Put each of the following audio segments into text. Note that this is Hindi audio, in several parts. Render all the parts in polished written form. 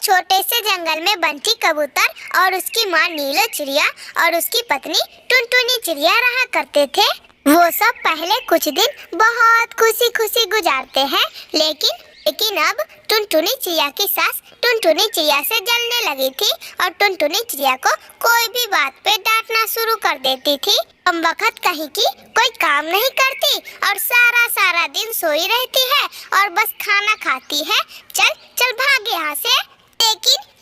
छोटे से जंगल में बंटी कबूतर और उसकी माँ नीलो चिड़िया और उसकी पत्नी टुनटुनी चिड़िया रहा करते थे। वो सब पहले कुछ दिन बहुत खुशी खुशी गुजारते हैं, लेकिन अब टुनटुनी चिड़िया की सास टुनटुनी चिड़िया से जलने लगी थी और टुनटुनी चिड़िया को कोई भी बात पे डांटना शुरू कर देती थी। कम वक्त कहीं की कोई काम नहीं करती और सारा दिन सोई रहती है और बस खाना खाती है। चल चल भाग यहाँ से।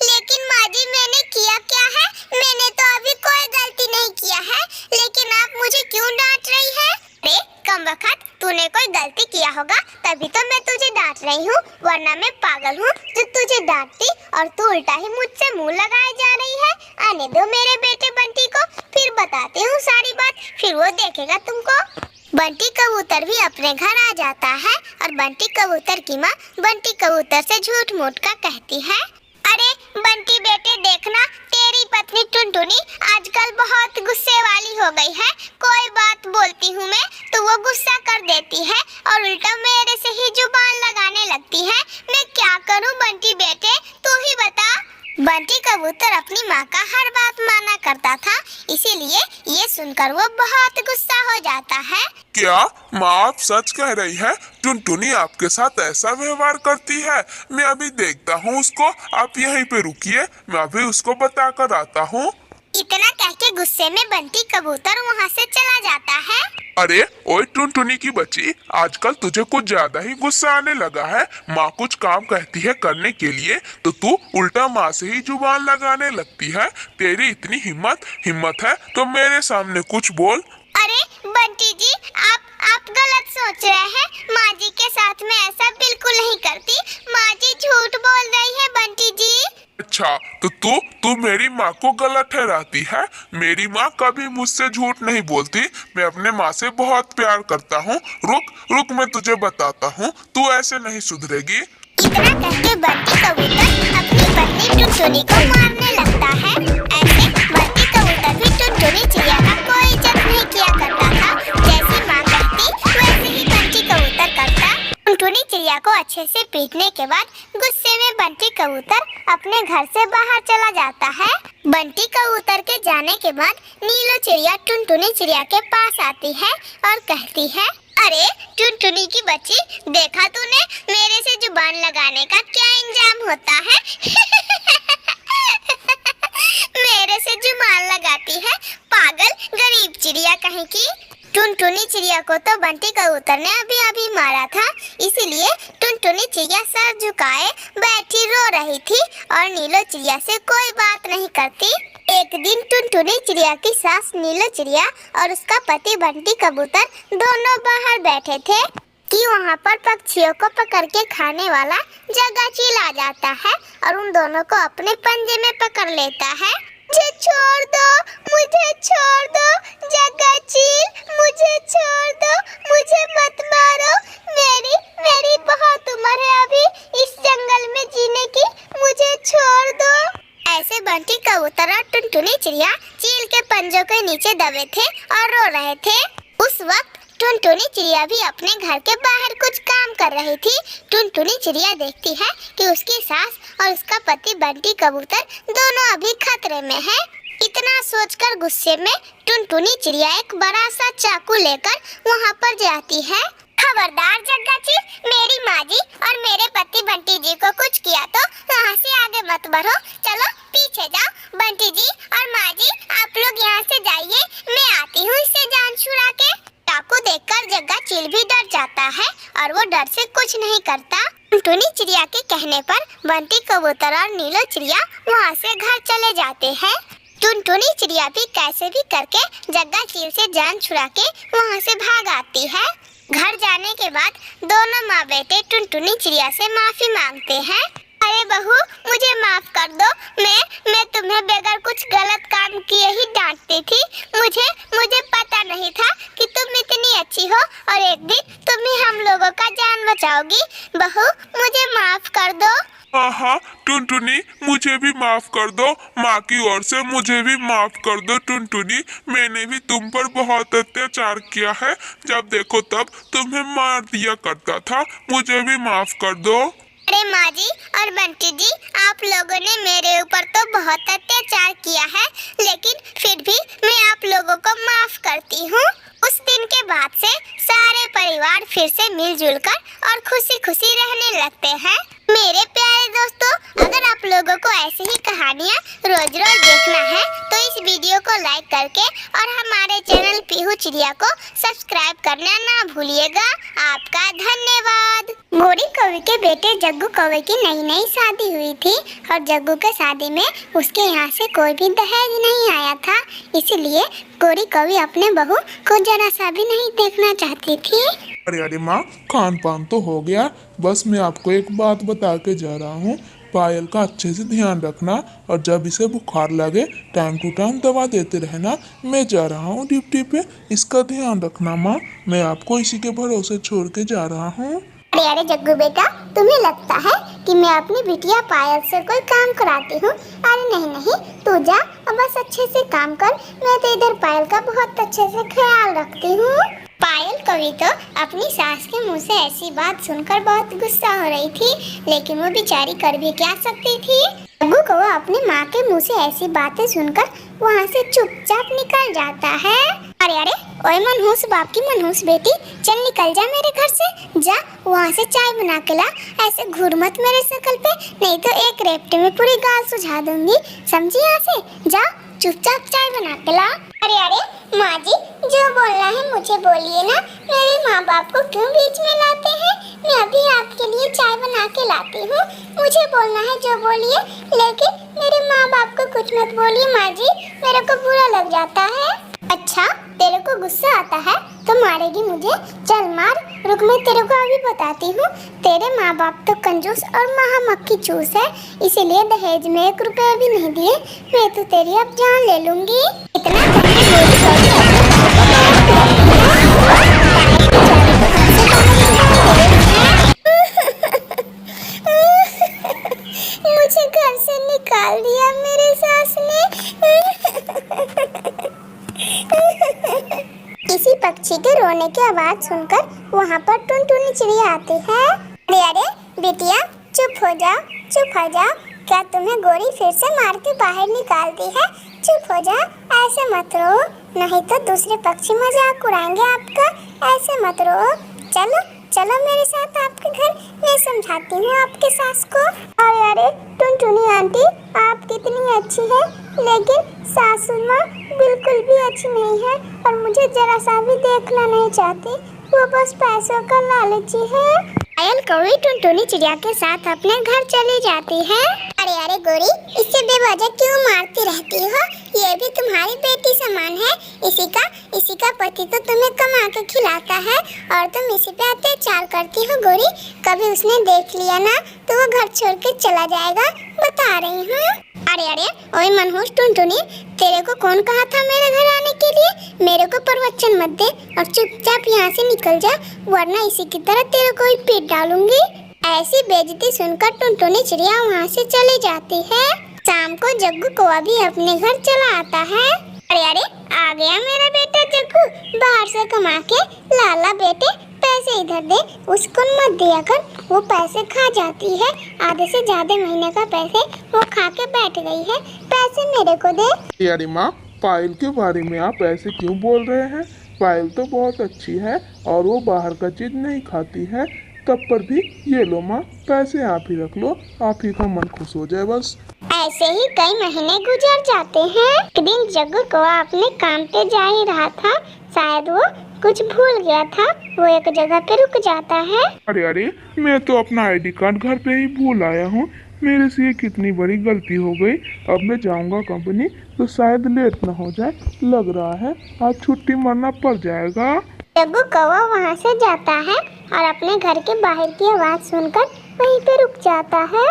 लेकिन माँ जी, मैंने किया क्या है? मैंने तो अभी कोई गलती नहीं किया है, लेकिन आप मुझे क्यों डांट रही है? अरे कम वक्त, तूने कोई गलती किया होगा तभी तो मैं तुझे डांट रही हूँ, वरना मैं पागल हूँ जो तुझे डांटती और तू उल्टा ही मुझसे मुंह लगाए जा रही है। आने दो मेरे बेटे बंटी को, फिर बताती हूँ सारी बात, फिर वो देखेगा तुमको। बंटी कबूतर भी अपने घर आ जाता है और बंटी कबूतर की माँ बंटी कबूतर से झूठ मूठ का कहती है, अरे बंटी बेटे देखना, तेरी पत्नी टुनटुनी आजकल बहुत गुस्से वाली हो गई है। कोई बात बोलती हूँ मैं तो वो गुस्सा कर देती है और उल्टा मेरे से ही जुबान लगाने लगती है। मैं क्या करूँ बंटी बेटे, तू ही बता। बंटी कबूतर अपनी माँ का हर बात माना करता था, इसीलिए ये सुनकर वो बहुत गुस्सा हो जाता है। क्या माँ आप सच कह रही है? टुनटुनी आपके साथ ऐसा व्यवहार करती है? मैं अभी देखता हूँ उसको, आप यहीं पे रुकिए, मैं अभी उसको बता कर आता हूँ। इतना कह के गुस्से में बंटी कबूतर वहाँ से चला जाता है। अरे ओए टुनटुनी की बच्ची, आजकल तुझे कुछ ज्यादा ही गुस्सा आने लगा है। माँ कुछ काम कहती है करने के लिए तो तू उल्टा माँ से ही जुबान लगाने लगती है। तेरी इतनी हिम्मत है तो मेरे सामने कुछ बोल। अरे बंटी जी, आप गलत सोच रहे हैं। माँ जी के साथ मैं ऐसा बिल्कुल नहीं करती। माँ जी झूठ बोल रही है बंटी जी। अच्छा तो तू मेरी माँ को गलत ठहराती है? मेरी माँ कभी मुझसे झूठ नहीं बोलती। मैं अपने माँ से बहुत प्यार करता हूँ। रुक मैं तुझे बताता हूँ, तू ऐसे नहीं सुधरेगी। इतना कहके बंटी कबूतर अपनी पत्नी टुनटुनी को मारने लगता है। ऐसे बंटी कबूतर भी टुनटुनी चिड़िया का कोई इज्जत नहीं किया करता था। जैसी माँ कहती वैसे ही बंटी कबूतर करता। टुनटुनी चिड़िया को अच्छे से पीटने के बाद गुस्से में बंटी कबूतर अपने घर से बाहर चला जाता है। बंटी कबूतर के जाने के बाद नीलो चिड़िया टुनटुनी चिड़िया के पास आती है और कहती है, अरे टुनटुनी की बच्ची, देखा तूने मेरे से जुबान लगाने का क्या इंजाम होता है? मेरे से जुबान लगाती है, पागल गरीब चिड़िया कहीं की। टुनटुनी चिड़िया को तो बंटी कबूतर ने अभी मारा था, इसीलिए टुनटुनी चिड़िया सर झुकाए बैठी रो रही थी और नीलो चिड़िया से कोई बात नहीं करती। एक दिन टुनटुनी चिड़िया की सास नीलो चिड़िया और उसका पति बंटी कबूतर दोनों बाहर बैठे थे कि वहाँ पर पक्षियों को पकड़ के खाने वाला जगाचील आ जाता है और उन दोनों को अपने पंजे में पकड़ लेता है। मुझे छोड़ दो, मुझे छोड़ दो जगाचील, मुझे छोड़ दो, मुझे मत मारो। मेरी बहुत उम्र है अभी इस जंगल में जीने की, मुझे छोड़ दो। ऐसे बंटी कबूतर और टुनटुनी चिड़िया चील के पंजों के नीचे दबे थे और रो रहे थे। उस वक्त टुनटुनी चिड़िया भी अपने घर के बाहर कुछ काम कर रही थी। टुनटुनी चिड़िया देखती है कि उसकी सास और उसका पति बंटी कबूतर दोनों अभी खतरे में है। इतना सोचकर गुस्से में टुनटुनी चिड़िया एक बड़ा सा चाकू लेकर वहाँ पर जाती है। खबरदार जग्गाची, मेरी माँ जी और मेरे पति बंटी जी को कुछ किया तो यहाँ से आगे मत बढ़ो, चलो पीछे जाओ। बंटी जी और माँ जी आप लोग यहाँ से जाइए, मैं आती हूँ इसे जान छुड़ा के। चाकू देखकर जग्गाचील भी डर जाता है और वो डर से कुछ नहीं करता। टुनटुनी चिड़िया के कहने पर बंटी कबूतर और नीलो चिड़िया वहाँ से घर चले जाते हैं। टुनटुनी चिड़िया भी कैसे भी करके जग्गाचील से जान छुड़ा के वहाँ से भाग आती है। घर जाने के बाद दोनों माँ बेटे टुनटुनी चिड़िया से माफी मांगते हैं। अरे बहू, मुझे माफ कर दो, मैं तुम्हें बगैर कुछ गलत काम किए ही डांटती थी। मुझे पता नहीं था कि तुम इतनी अच्छी हो और एक दिन तुम ही हम लोगों का जान बचाओगी। बहू मुझे माफ कर दो। हाँ टुनटुनी, मुझे भी माफ कर दो। माँ की ओर से मुझे भी माफ कर दो टुनटुनी। मैंने भी तुम पर बहुत अत्याचार किया है, जब देखो तब तुम्हें मार दिया करता था। मुझे भी माफ कर दो। अरे माँ जी और बंटी जी, आप लोग लोगों ने मेरे ऊपर तो बहुत अत्याचार किया है, लेकिन फिर भी मैं आप लोगों को माफ करती हूँ। उस दिन के बाद से सारे परिवार फिर से मिलजुल कर और खुशी खुशी रहने लगते हैं। मेरे प्यारे दोस्तों, अगर आप लोगों को ऐसी ही कहानियाँ रोज रोज देखना है तो इस वीडियो को लाइक करके और हमारे चैनल पीहू चिड़िया को सब्सक्राइब करना ना भूलिएगा। आपका धन्यवाद। गोरी कौवे के बेटे जग्गू कौवे की नई नई शादी हुई थी और जग्गू के शादी में उसके यहाँ से कोई भी दहेज नहीं आया था, इसीलिए गोरी कौवी अपने बहू को जरा सा भी नहीं देखना चाहती थी। अरे माँ, खान पान तो हो गया, बस मैं आपको एक बात बता के जा रहा हूँ। पायल का अच्छे से ध्यान रखना और जब इसे बुखार लगे टाइम टू टाइम दवा देते रहना। मैं जा रहा हूँ ड्यूटी पे, इसका ध्यान रखना माँ। मैं आपको इसी के भरोसे छोड़ के जा रहा हूँ। अरे जग्गू बेटा, तुम्हें लगता है कि मैं अपनी बिटिया पायल से कोई काम कराती हूँ? अरे नहीं नहीं, तू जा और बस अच्छे से काम कर। मैं तो इधर पायल का बहुत अच्छे से ख्याल रखती हूँ। पायल कभी तो अपनी सास के मुंह से ऐसी बात सुनकर बहुत गुस्सा हो रही थी, लेकिन वो बेचारी कर भी क्या सकती थी। जग्गू को अपनी माँ के मुंह से ऐसी बातें सुनकर वहाँ से चुपचाप निकल जाता है। अरे ओए मनहूस बाप की मनहूस बेटी, चल निकल जा मेरे घर से। जा वहाँ से चाय बना के ला, ऐसे घूर मत मेरे शकल पे, नहीं तो एक रेपटे में पूरी गाल सुझा दूंगी, समझी? यहाँ से जा, चुपचाप चाय बना के ला। अरे माँ जी, जो बोलना है मुझे बोलिए ना, मेरे माँ बाप को क्यों बीच में लाते हैं? मैं अभी आपके लिए चाय बना के लाती हूँ। मुझे बोलना है जो बोलिए, लेकिन मेरे माँ बाप को कुछ मत बोलिए माँ जी, मेरे को बुरा लग जाता है। अच्छा, तेरे को गुस्सा आता है तो मारेगी मुझे? चल मार, रुक मैं तेरे को अभी बताती हूँ। तेरे माँ बाप तो कंजूस और महामक्खी चूस है, इसीलिए दहेज में 1 रुपया भी नहीं दिए। मैं तो तेरी अब जान ले लूंगी। इतना मुझे घर से निकाल दिया मेरे सास ने। किसी पक्षी के रोने की आवाज सुनकर वहाँ पर टुनटुनी चिड़िया आती है। अरे बिटिया, चुप हो जाओ, चुप हो जाओ। क्या तुम्हें गोरी फिर से मार के बाहर निकाल दी है? चुप हो जाओ, ऐसे मत रो, नहीं तो दूसरे पक्षी मजाक उड़ाएंगे आपका। ऐसे मत रो, चलो चलो मेरे साथ आपके घर, मैं समझाती हूँ आपके सास को। अरे टुनटुनी आंटी, आप कितनी अच्छी है, लेकिन सासू माँ बिल्कुल भी अच्छी नहीं है और मुझे जरा सा भी देखना नहीं चाहती। वो बस पैसों का लालची है। पायल कौवी टुनटुनी चिड़िया के साथ अपने घर चली जाती है। अरे गोरी, इससे बेवजह क्यों मारती रहती हो? ये भी तुम्हारी बेटी समान है। इसी का पति तो तुम्हें कमा के खिलाता है और तुम इसी पे अत्याचार करती हो। गोरी, कभी उसने देख लिया ना तो वो घर छोड़ के चला जाएगा, बता रही हूँ। अरे ओए मनहूस टुनटुनी, तेरे को कौन कहा था मेरे घर आने के लिए? मेरे को प्रवचन मत दे और चुपचाप यहाँ से निकल जा, वरना इसी की तरह तेरे को ही पीट डालूंगी। ऐसी बेइज्जती सुनकर टुनटुनी चिड़िया वहाँ से चली जाती है। शाम को जग्गू कौवा भी अपने घर चला आता है। अरे आ गया मेरा बेटा जग्गू, बाहर से कमा के। लाला बेटे, पैसे इधर दे, उसको मत दिया कर, वो पैसे खा जाती है। आधे से ज्यादा महीने का पैसे वो खा के बैठ गई है, पैसे मेरे को दे। अरे माँ, पायल के बारे में आप ऐसे क्यों बोल रहे हैं? पायल तो बहुत अच्छी है और वो बाहर का चीज नहीं खाती है। तब पर भी ये लो माँ, पैसे आप ही रख लो, आप ही का मन खुश हो जाए बस। ऐसे ही कई महीने गुजर जाते हैं। एक दिन जग्गू कौवा अपने काम पे जा ही रहा था, शायद वो कुछ भूल गया था। वो एक जगह पे रुक जाता है। अरे मैं तो अपना ID कार्ड घर पे ही भूल आया हूँ। मेरे से ये कितनी बड़ी गलती हो गई। अब मैं जाऊँगा कंपनी तो शायद लेट न हो जाए। लग रहा है आज छुट्टी मरना पड़ जाएगा। जग्गू कौवा वहाँ से जाता है और अपने घर के बाहर की आवाज सुनकर वहीं पे रुक जाता है।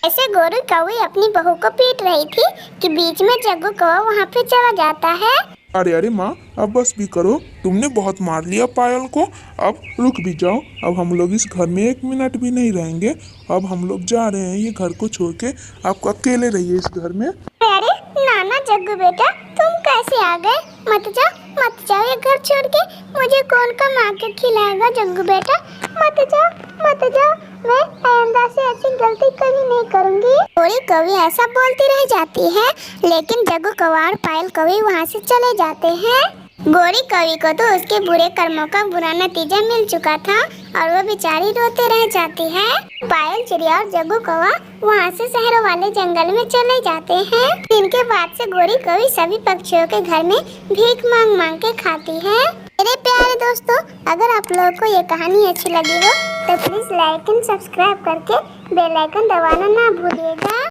ऐसे गोरी कौवी अपनी बहू को पीट रही थी कि बीच में जग्गू कौवा वहाँ पे चला जाता है। अरे अरे माँ, अब बस भी करो, तुमने बहुत मार लिया पायल को। अब रुक भी जाओ, अब हम लोग इस घर में 1 मिनट भी नहीं रहेंगे। अब हम लोग जा रहे हैं ये घर को छोड़ के। आप अकेले रहिए इस घर में। अरे नाना जग्गू बेटा, तुम कैसे आ गए? मत जाओ ये घर छोड़ के। मुझे कौन कमा के खिलाएगा जग्गू बेटा? मत जाओ। मैं आइंदा से ऐसी गलती कभी नहीं करूंगी। गोरी कौवी ऐसा बोलती रह जाती है, लेकिन जग्गू कौवा और पायल कौवी वहाँ से चले जाते हैं। गोरी कौवी को तो उसके बुरे कर्मों का बुरा नतीजा मिल चुका था और वो बेचारी रोते रह जाती है। पायल चिड़िया और जग्गू कौवा वहाँ से शहरों वाले जंगल में चले जाते हैं। इनके बाद से गोरी कौवी सभी पक्षियों के घर में भीख मांग के खाती है। मेरे प्यारे दोस्तों, अगर आप लोगों को ये कहानी अच्छी लगी हो तो प्लीज लाइक एंड सब्सक्राइब करके बेल आइकन दबाना ना भूलिएगा।